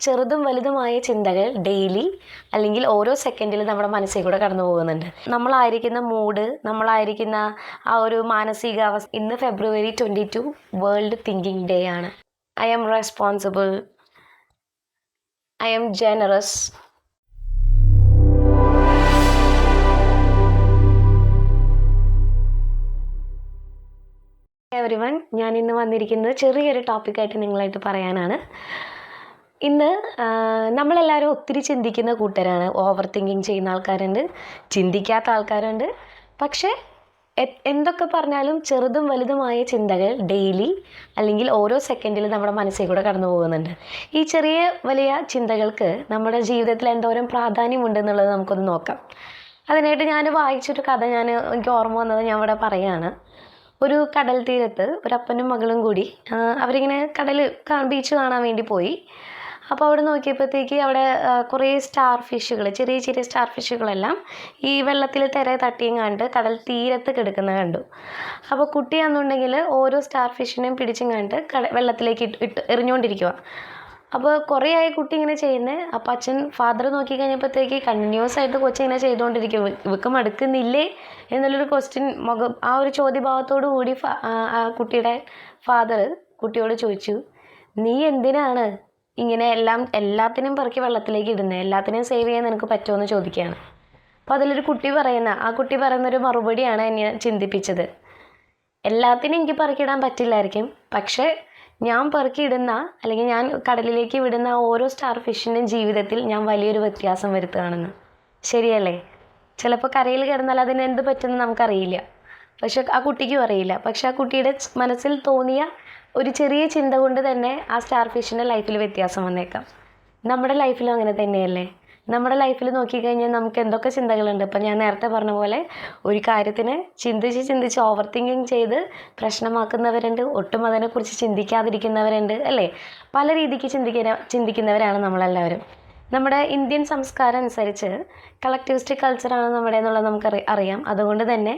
ചെറുതും വലുതുമായ ചിന്തകൾ ഡെയിലി അല്ലെങ്കിൽ ഓരോ സെക്കൻഡിലും നമ്മുടെ മനസ്സിൽ കൂടെ കടന്നു പോകുന്നുണ്ട്. നമ്മളായിരിക്കുന്ന മൂഡ്, നമ്മളായിരിക്കുന്ന ആ ഒരു മാനസികാവസ്ഥ. ഇന്ന് February 22 വേൾഡ് തിങ്കിങ് ഡേ ആണ്. I am responsible, I am generous. Everyone, ഞാൻ ഇന്ന് വന്നിരിക്കുന്നത് ചെറിയൊരു ടോപ്പിക്കായിട്ട് നിങ്ങളായിട്ട് പറയാനാണ്. ഇന്ന് നമ്മളെല്ലാവരും ഒത്തിരി ചിന്തിക്കുന്ന കൂട്ടരാണ്. ഓവർ തിങ്കിങ് ചെയ്യുന്ന ആൾക്കാരുണ്ട്, ചിന്തിക്കാത്ത ആൾക്കാരുണ്ട്. പക്ഷേ എന്തൊക്കെ പറഞ്ഞാലും ചെറുതും വലുതുമായ ചിന്തകൾ ഡെയിലി അല്ലെങ്കിൽ ഓരോ സെക്കൻഡിലും നമ്മുടെ മനസ്സിൽ കൂടെ കടന്നു പോകുന്നുണ്ട്. ഈ ചെറിയ വലിയ ചിന്തകൾക്ക് നമ്മുടെ ജീവിതത്തിൽ എന്തോരം പ്രാധാന്യമുണ്ടെന്നുള്ളത് നമുക്കൊന്ന് നോക്കാം. അതിനായിട്ട് ഞാൻ വായിച്ചൊരു കഥ എനിക്ക് ഓർമ്മ വന്നത് ഞാൻ ഇവിടെ പറയുകയാണ്. ഒരു കടൽ തീരത്ത് ഒരു അപ്പനും മകളും കൂടി അവരിങ്ങനെ ബീച്ച് കാണാൻ വേണ്ടി പോയി. അപ്പോൾ അവിടെ നോക്കിയപ്പോഴത്തേക്ക് അവിടെ കുറേ സ്റ്റാർ ഫിഷുകൾ, ചെറിയ ചെറിയ സ്റ്റാർ ഫിഷുകളെല്ലാം ഈ വെള്ളത്തിൽ തിര തട്ടിയും കണ്ട് കടൽ തീരത്ത് കിടക്കുന്നത് കണ്ടു. അപ്പോൾ കുട്ടിയാണെന്നുണ്ടെങ്കിൽ ഓരോ സ്റ്റാർ ഫിഷിനെയും പിടിച്ചും കണ്ട് വെള്ളത്തിലേക്ക് ഇട്ട് എറിഞ്ഞുകൊണ്ടിരിക്കുക. അപ്പോൾ കുറേ ആയി കുട്ടി ഇങ്ങനെ ചെയ്യുന്നത്. അപ്പോൾ ഫാദർ നോക്കി കഴിഞ്ഞപ്പോഴത്തേക്ക് കണ്ടിന്യൂസ് ആയിട്ട് കൊച്ചിങ്ങനെ ചെയ്തുകൊണ്ടിരിക്കും. ഇവക്ക് മടുക്കുന്നില്ലേ എന്നുള്ളൊരു ക്വസ്റ്റ്യൻ ആ ഒരു ചോദ്യഭാവത്തോടു കൂടി ആ കുട്ടിയുടെ ഫാദർ കുട്ടിയോട് ചോദിച്ചു, നീ എന്തിനാണ് ഇങ്ങനെ എല്ലാത്തിനെയും പെറുക്കി വെള്ളത്തിലേക്ക് ഇടുന്നത്? എല്ലാത്തിനെയും സേവ് ചെയ്യാൻ നിനക്ക് പറ്റുമോ എന്ന് ചോദിക്കുകയാണ്. അപ്പോൾ അതിലൊരു ആ കുട്ടി പറയുന്നൊരു മറുപടിയാണ് എന്നെ ചിന്തിപ്പിച്ചത്. എല്ലാത്തിനും എനിക്ക് പെറുക്കിയിടാൻ പറ്റില്ലായിരിക്കും, പക്ഷേ ഞാൻ പെറുക്കിയിടുന്ന അല്ലെങ്കിൽ ഞാൻ കടലിലേക്ക് വിടുന്ന ഓരോ സ്റ്റാർ ഫിഷിൻ്റെയും ജീവിതത്തിൽ ഞാൻ വലിയൊരു വ്യത്യാസം വരുത്തുകയാണെന്ന്. ശരിയല്ലേ? ചിലപ്പോൾ കരയിൽ കിടന്നാൽ അതിന് എന്ത് പറ്റുമെന്ന് നമുക്കറിയില്ല, പക്ഷെ ആ കുട്ടിക്കും അറിയില്ല. പക്ഷെ ആ കുട്ടിയുടെ മനസ്സിൽ തോന്നിയ ഒരു ചെറിയ ചിന്ത കൊണ്ട് തന്നെ ആ സ്റ്റാർ ഫിഷിൻ്റെ ലൈഫിൽ വ്യത്യാസം വന്നേക്കാം. നമ്മുടെ ലൈഫിലും അങ്ങനെ തന്നെയല്ലേ? നമ്മുടെ ലൈഫിൽ നോക്കിക്കഴിഞ്ഞാൽ നമുക്ക് എന്തൊക്കെ ചിന്തകളുണ്ട്. ഇപ്പം ഞാൻ നേരത്തെ പറഞ്ഞ പോലെ ഒരു കാര്യത്തിന് ചിന്തിച്ച് ഓവർ തിങ്കിങ് ചെയ്ത് പ്രശ്നമാക്കുന്നവരുണ്ട്, ഒട്ടും അതിനെക്കുറിച്ച് ചിന്തിക്കാതിരിക്കുന്നവരുണ്ട്, അല്ലേ? പല രീതിക്ക് ചിന്തിക്കുന്നവരാണ് നമ്മളെല്ലാവരും. നമ്മുടെ ഇന്ത്യൻ സംസ്കാരം അനുസരിച്ച് കളക്ടിവിസ്റ്റിക് കൾച്ചറാണ് നമ്മുടെ എന്നുള്ളത് നമുക്ക് അറിയാം. അതുകൊണ്ട് തന്നെ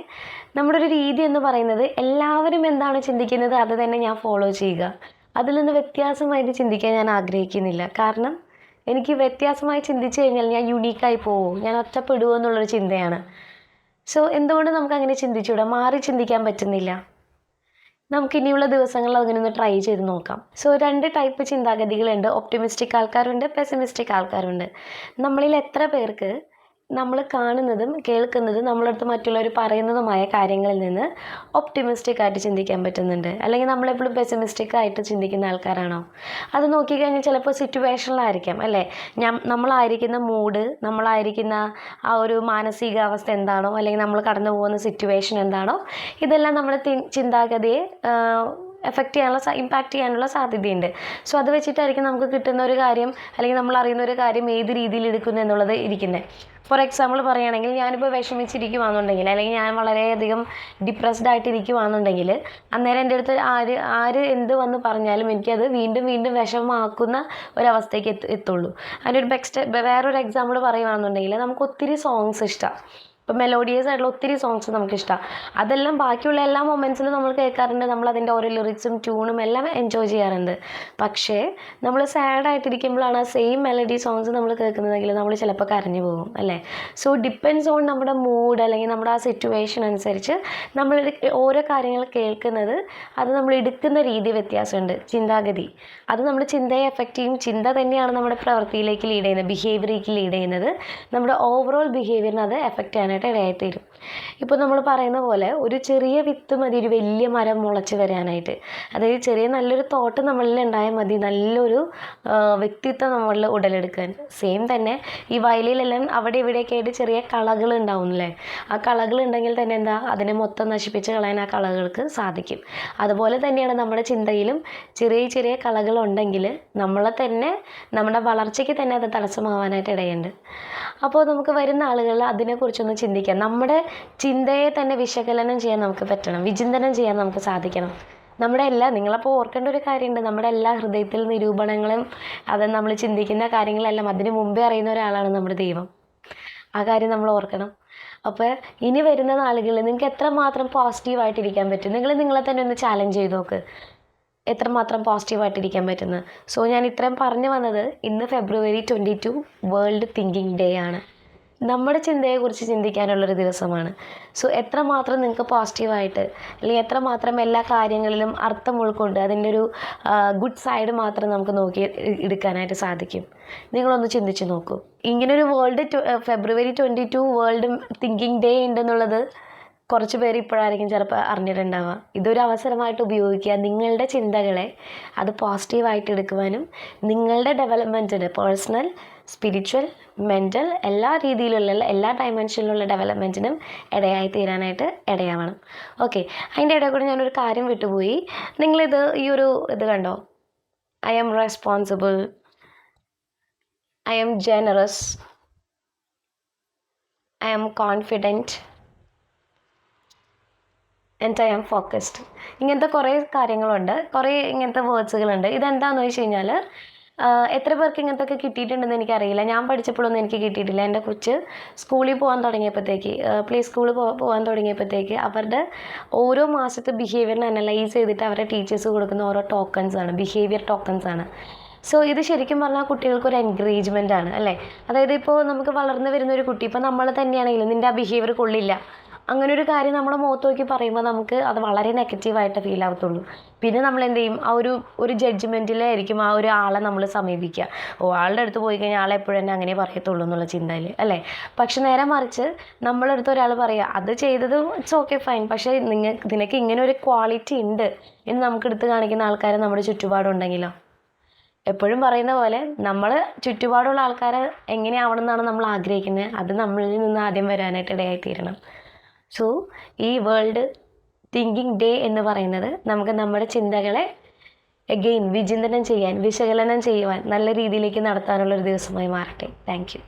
നമ്മുടെ ഒരു രീതി എന്ന് പറയുന്നത് എല്ലാവരും എന്താണ് ചിന്തിക്കുന്നത് അത് തന്നെ ഞാൻ ഫോളോ ചെയ്യുക. അതിൽ നിന്ന് വ്യത്യാസമായിട്ട് ചിന്തിക്കാൻ ഞാൻ ആഗ്രഹിക്കുന്നില്ല. കാരണം എനിക്ക് വ്യത്യാസമായി ചിന്തിച്ചു കഴിഞ്ഞാൽ ഞാൻ യുണീക്കായി പോവും, ഞാൻ ഒറ്റപ്പെടുമോ എന്നുള്ളൊരു ചിന്തയാണ്. സോ എന്തുകൊണ്ട് നമുക്കങ്ങനെ ചിന്തിച്ചുകൂടാ? മാറി ചിന്തിക്കാൻ പറ്റുന്നില്ല? നമുക്കിനിയുള്ള ദിവസങ്ങളിൽ അതിനൊന്ന് ട്രൈ ചെയ്ത് നോക്കാം. സോ 2 ടൈപ്പ് ചിന്താഗതികളുണ്ട്. ഒപ്റ്റിമിസ്റ്റിക് ആൾക്കാരുണ്ട്, പെസിമിസ്റ്റിക് ആൾക്കാരുണ്ട്. നമ്മളിൽ എത്ര പേർക്ക് നമ്മൾ കാണുന്നതും കേൾക്കുന്നതും നമ്മളടുത്ത് മറ്റുള്ളവർ പറയുന്നതുമായ കാര്യങ്ങളിൽ നിന്ന് ഒപ്റ്റിമിസ്റ്റിക് ആയിട്ട് ചിന്തിക്കാൻ പറ്റുന്നുണ്ട്? അല്ലെങ്കിൽ നമ്മളെപ്പോഴും പെസിമിസ്റ്റിക് ആയിട്ട് ചിന്തിക്കുന്ന ആൾക്കാരാണോ? അത് നോക്കിക്കഴിഞ്ഞാൽ ചിലപ്പോൾ സിറ്റുവേഷനിലായിരിക്കാം, അല്ലേ? നമ്മളായിരിക്കുന്ന മൂഡ്, നമ്മളായിരിക്കുന്ന ആ ഒരു മാനസികാവസ്ഥ എന്താണോ, അല്ലെങ്കിൽ നമ്മൾ കടന്നു പോകുന്ന സിറ്റുവേഷൻ എന്താണോ, ഇതെല്ലാം നമ്മുടെ ചിന്താഗതിയെ ഇമ്പാക്റ്റ് ചെയ്യാനുള്ള സാധ്യതയുണ്ട്. സോ അത് വെച്ചിട്ടായിരിക്കും നമുക്ക് കിട്ടുന്ന ഒരു കാര്യം അല്ലെങ്കിൽ നമ്മൾ അറിയുന്ന ഒരു കാര്യം ഏത് രീതിയിൽ എടുക്കുന്നു എന്നുള്ളത് ഇരിക്കുന്നത്. ഫോർ എക്സാമ്പിൾ പറയുകയാണെങ്കിൽ, ഞാനിപ്പോൾ വിഷമിച്ചിരിക്കുകയാണെന്നുണ്ടെങ്കിൽ അല്ലെങ്കിൽ ഞാൻ വളരെയധികം ഡിപ്രസ്ഡ് ആയിട്ടിരിക്കുകയാണെന്നുണ്ടെങ്കിൽ അന്നേരം എൻ്റെ അടുത്ത് ആര് എന്ത് വന്ന് പറഞ്ഞാലും എനിക്കത് വീണ്ടും വീണ്ടും വിഷമമാക്കുന്ന ഒരവസ്ഥയ്ക്ക് എത്തുള്ളൂ. അതിൻ്റെ വേറൊരു എക്സാമ്പിൾ പറയുകയാണെന്നുണ്ടെങ്കിൽ, നമുക്ക് ഒത്തിരി സോങ്സ് ഇഷ്ടമാണ്. ഇപ്പം മെലോഡിയസ് ആയിട്ടുള്ള ഒത്തിരി സോങ്സ് നമുക്കിഷ്ടമാണ്. അതെല്ലാം ബാക്കിയുള്ള എല്ലാ മൊമെൻറ്റ്സിലും നമ്മൾ കേൾക്കാറുണ്ട്. നമ്മളതിൻ്റെ ഓരോ ലിറിക്സും ട്യൂണും എല്ലാം എൻജോയ് ചെയ്യാറുണ്ട്. പക്ഷേ നമ്മൾ സാഡായിട്ടിരിക്കുമ്പോഴാണ് ആ സെയിം മെലഡി സോങ്സ് നമ്മൾ കേൾക്കുന്നതെങ്കിൽ നമ്മൾ ചിലപ്പോൾ കരഞ്ഞു പോകും, അല്ലേ? സോ ഡിപ്പെൻഡ്സ് ഓൺ നമ്മുടെ മൂഡ് അല്ലെങ്കിൽ നമ്മുടെ ആ സിറ്റുവേഷൻ അനുസരിച്ച് നമ്മൾ ഓരോ കാര്യങ്ങൾ കേൾക്കുന്നത്, അത് നമ്മൾ എടുക്കുന്ന രീതി വ്യത്യാസമുണ്ട്. ചിന്താഗതി അത് നമ്മുടെ ചിന്തയെ എഫക്റ്റ് ചെയ്യും. ചിന്ത തന്നെയാണ് നമ്മുടെ പ്രവൃത്തിയിലേക്ക് ലീഡ് ചെയ്യുന്നത്, ബിഹേവിയറിലേക്ക് ലീഡ് ചെയ്യുന്നത്. നമ്മുടെ ഓവറോൾ ബിഹേവിയറിന് അത് എഫക്റ്റ് ചെയ്യാനായിട്ട് ഇടയായിട്ട് വരും. ഇപ്പോൾ നമ്മൾ പറയുന്ന പോലെ ഒരു ചെറിയ വിത്ത് മതി ഒരു വലിയ മരം മുളച്ച് വരാനായിട്ട്. അതായത് ചെറിയ നല്ലൊരു തോട്ട് നമ്മളിൽ ഉണ്ടായാൽ മതി നല്ലൊരു വ്യക്തിത്വം നമ്മളിൽ ഉടലെടുക്കാൻ. സെയിം തന്നെ ഈ വയലിലെല്ലാം അവിടെ ഇവിടെയൊക്കെ ആയിട്ട് ചെറിയ കളകൾ ഉണ്ടാവുന്നില്ലേ? ആ കളകൾ ഉണ്ടെങ്കിൽ തന്നെ എന്താ, അതിനെ മൊത്തം നശിപ്പിച്ച് കളയാൻ ആ കളകൾക്ക് സാധിക്കും. അതുപോലെ തന്നെയാണ് നമ്മുടെ ചിന്തയിലും ചെറിയ ചെറിയ കളകളുണ്ടെങ്കിൽ നമ്മുടെ വളർച്ചയ്ക്ക് തന്നെ അത് തടസ്സമാവാനായിട്ട് ഇടയുണ്ട്. അപ്പോൾ നമുക്ക് വരുന്ന ആളുകളിൽ അതിനെക്കുറിച്ചൊന്ന് ചിന്തിക്കാം. നമ്മുടെ ചിന്തയെ തന്നെ വിശകലനം ചെയ്യാൻ നമുക്ക് പറ്റണം, വിചിന്തനം ചെയ്യാൻ നമുക്ക് സാധിക്കണം. നിങ്ങളപ്പോൾ ഓർക്കേണ്ട ഒരു കാര്യമുണ്ട്, നമ്മുടെ എല്ലാ ഹൃദയത്തിൽ നിരൂപണങ്ങളും അത് നമ്മൾ ചിന്തിക്കുന്ന കാര്യങ്ങളെല്ലാം അതിന് മുമ്പേ അറിയുന്ന ഒരാളാണ് നമ്മുടെ ദൈവം. ആ കാര്യം നമ്മൾ ഓർക്കണം. അപ്പോൾ ഇനി വരുന്ന നാളുകളിൽ നിങ്ങൾക്ക് എത്രമാത്രം പോസിറ്റീവായിട്ടിരിക്കാൻ പറ്റും? നിങ്ങളെ തന്നെ ഒന്ന് ചാലഞ്ച് ചെയ്ത് നോക്ക്. എത്രമാത്രം പോസിറ്റീവായിട്ടിരിക്കാൻ പറ്റുന്നത്. സോ ഞാൻ ഇത്രയും പറഞ്ഞു വന്നത്, ഇന്ന് February 22 വേൾഡ് തിങ്കിങ് ഡേ ആണ്. നമ്മുടെ ചിന്തയെക്കുറിച്ച് ചിന്തിക്കാനുള്ളൊരു ദിവസമാണ്. സോ എത്രമാത്രം നിങ്ങൾക്ക് പോസിറ്റീവായിട്ട്, അല്ലെങ്കിൽ എത്രമാത്രം എല്ലാ കാര്യങ്ങളിലും അർത്ഥം ഉൾക്കൊണ്ട് അതിൻ്റെ ഒരു ഗുഡ് സൈഡ് മാത്രം നമുക്ക് നോക്കി എടുക്കാനായിട്ട് സാധിക്കും. നിങ്ങളൊന്ന് ചിന്തിച്ച് നോക്കൂ. ഇങ്ങനൊരു February 22 വേൾഡ് തിങ്കിങ് ഡേ ഉണ്ടെന്നുള്ളത് കുറച്ച് പേര് ഇപ്പോഴായിരിക്കും ചിലപ്പോൾ അറിഞ്ഞിട്ടുണ്ടാവുക. ഇതൊരു അവസരമായിട്ട് ഉപയോഗിക്കുക. നിങ്ങളുടെ ചിന്തകളെ അത് പോസിറ്റീവായിട്ട് എടുക്കുവാനും നിങ്ങളുടെ ഡെവലപ്മെൻറ്റിന്, പേഴ്സണൽ, സ്പിരിച്വൽ, മെൻ്റൽ, എല്ലാ രീതിയിലുള്ള, എല്ലാ ഡയമെൻഷനിലുള്ള ഡെവലപ്മെൻറ്റിനും ഇടയായി തീരാനായിട്ട് ഇടയാവണം. ഓക്കെ, അതിൻ്റെ ഇടയിൽ കൂടെ ഞാനൊരു കാര്യം വിട്ടുപോയി. ഈ ഒരു ഇത് കണ്ടോ? I am responsible, I am generous, I am confident and I am focused. ഇങ്ങനത്തെ കുറേ കാര്യങ്ങളുണ്ട്, കുറേ ഇങ്ങനത്തെ വേർഡ്സുകളുണ്ട്. ഇതെന്താണെന്ന് വെച്ച് കഴിഞ്ഞാൽ എത്ര പേർക്ക് ഇങ്ങനത്തെ ഒക്കെ കിട്ടിയിട്ടുണ്ടെന്ന് എനിക്കറിയില്ല. ഞാൻ പഠിച്ചപ്പോഴൊന്നും എനിക്ക് കിട്ടിയിട്ടില്ല. എൻ്റെ കൊച്ച് സ്കൂളിൽ പോകാൻ തുടങ്ങിയപ്പോഴത്തേക്ക്, പ്ലേ സ്കൂളിൽ പോകാൻ തുടങ്ങിയപ്പോഴത്തേക്ക് അവരുടെ ഓരോ മാസത്തെ ബിഹേവിയറിനെ അനലൈസ് ചെയ്തിട്ട് അവരുടെ ടീച്ചേഴ്സ് കൊടുക്കുന്ന ഓരോ ടോക്കൺസാണ്, ബിഹേവിയർ ടോക്കൺസാണ്. സോ ഇത് ശരിക്കും പറഞ്ഞാൽ കുട്ടികൾക്കൊരു എൻകറേജ്മെൻ്റ് ആണ്, അല്ലേ? അതായത് ഇപ്പോൾ നമുക്ക് വളർന്നു വരുന്നൊരു കുട്ടി, ഇപ്പോൾ നമ്മൾ തന്നെയാണെങ്കിലും നിൻ്റെ ആ ബിഹേവിയർ കൊള്ളില്ല, അങ്ങനെ ഒരു കാര്യം നമ്മുടെ മുഖത്ത് നോക്കി പറയുമ്പോൾ നമുക്ക് അത് വളരെ നെഗറ്റീവായിട്ട് ഫീൽ ആവത്തുള്ളൂ. പിന്നെ നമ്മൾ എന്ത് ചെയ്യും? ആ ഒരു ജഡ്ജ്മെൻറ്റിലായിരിക്കും ആ ഒരു ആളെ നമ്മൾ സമീപിക്കുക. ആളുടെ അടുത്ത് പോയി കഴിഞ്ഞാൽ ആളെ എപ്പോഴും തന്നെ അങ്ങനെ പറയത്തുള്ളൂ എന്നുള്ള ചിന്തയിൽ, അല്ലേ? പക്ഷെ നേരെ മറിച്ച് നമ്മളുടെ അടുത്ത് ഒരാൾ പറയുക, അത് ചെയ്തത് ഇറ്റ്സ് ഓക്കെ ഫൈൻ, പക്ഷേ നിനക്ക് ഇങ്ങനെ ഒരു ക്വാളിറ്റി ഉണ്ട് എന്ന് നമുക്ക് എടുത്ത് കാണിക്കുന്ന ആൾക്കാർ നമ്മുടെ ചുറ്റുപാടുണ്ടെങ്കിലോ? എപ്പോഴും പറയുന്ന പോലെ നമ്മൾ ചുറ്റുപാടുള്ള ആൾക്കാർ എങ്ങനെയാവണം എന്നാണ് നമ്മൾ ആഗ്രഹിക്കുന്നത്, അത് നമ്മളിൽ നിന്ന് ആദ്യം വരാനായിട്ട് ഇടയായിത്തീരണം. സോ ഈ വേൾഡ് തിങ്കിങ് ഡേ എന്ന് പറയുന്നത് നമുക്ക് നമ്മുടെ ചിന്തകളെ വിചിന്തനം ചെയ്യാൻ, വിശകലനം ചെയ്യുവാൻ, നല്ല രീതിയിലേക്ക് നടത്താനുള്ളൊരു ദിവസമായി മാറട്ടെ. Thank you.